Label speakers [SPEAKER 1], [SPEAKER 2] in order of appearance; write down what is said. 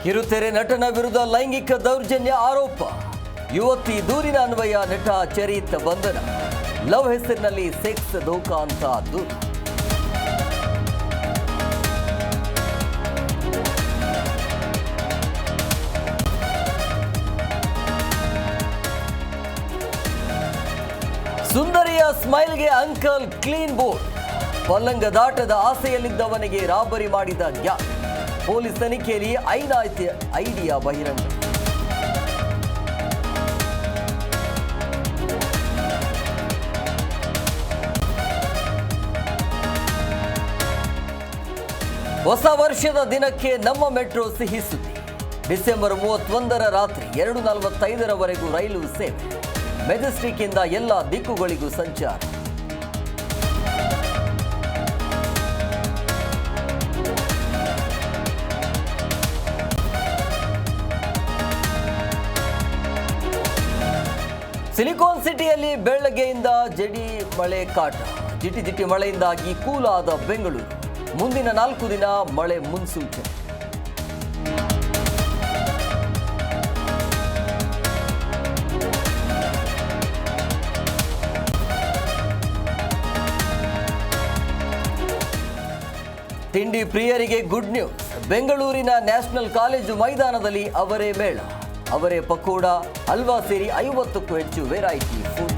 [SPEAKER 1] ಕಿರುತೆರೆ ನಟನ ವಿರುದ್ಧ ಲೈಂಗಿಕ ದೌರ್ಜನ್ಯ ಆರೋಪ. ಯುವತಿ ದೂರಿನ ಅನ್ವಯ ನಟ ಚರಿತ್ ಬಂಧನ. ಲವ್ ಹೆಸರಿನಲ್ಲಿ ಸೆಕ್ಸ್ ಧೋಕಾ ಅಂತ ದೂರು. ಸುಂದರಿಯ ಸ್ಮೈಲ್ಗೆ ಅಂಕಲ್ ಕ್ಲೀನ್ ಬೋರ್ಡ್. ಪಲ್ಲಂಗ ದಾಟದ ಆಸೆಯಲ್ಲಿದ್ದವನಿಗೆ ರಾಬರಿ ಮಾಡಿದ ಗ್ಯಾಂಗ್. ಪೊಲೀಸ್ ತನಿಖೆಯಲ್ಲಿ ಐಡಿಯಾ ಬಹಿರಂಗ. ಹೊಸ ವರ್ಷದ ದಿನಕ್ಕೆ ನಮ್ಮ ಮೆಟ್ರೋ ಸಿಹಿ ಸುದ್ದಿ. ಡಿಸೆಂಬರ್ 31ರ ರಾತ್ರಿ 2:45ರವರೆಗೂ ರೈಲು ಸೇವೆ. ಮೆಜೆಸ್ಟಿಕ್ ಇಂದ ಎಲ್ಲ ದಿಕ್ಕುಗಳಿಗೂ ಸಂಚಾರ. ಸಿಲಿಕಾನ್ ಸಿಟಿಯಲ್ಲಿ ಬೆಳಗ್ಗೆಯಿಂದ ಜಡಿ ಮಳೆ ಕಾಟ. ಜಿಟಿ ಮಳೆಯಿಂದಾಗಿ ಕೂಲಾದ ಬೆಂಗಳೂರು. ಮುಂದಿನ 4 ದಿನ ಮಳೆ ಮುನ್ಸೂಚನೆ. ತಿಂಡಿ ಪ್ರಿಯರಿಗೆ ಗುಡ್ ನ್ಯೂಸ್. ಬೆಂಗಳೂರಿನ ನ್ಯಾಷನಲ್ ಕಾಲೇಜು ಮೈದಾನದಲ್ಲಿ ಅವರೇ ಮೇಳ. ಅವರೇ ಪಕೋಡ, ಹಲ್ವಾ ಸೇರಿ 50ಕ್ಕೂ ಹೆಚ್ಚು ವೆರೈಟಿ ಫುಡ್.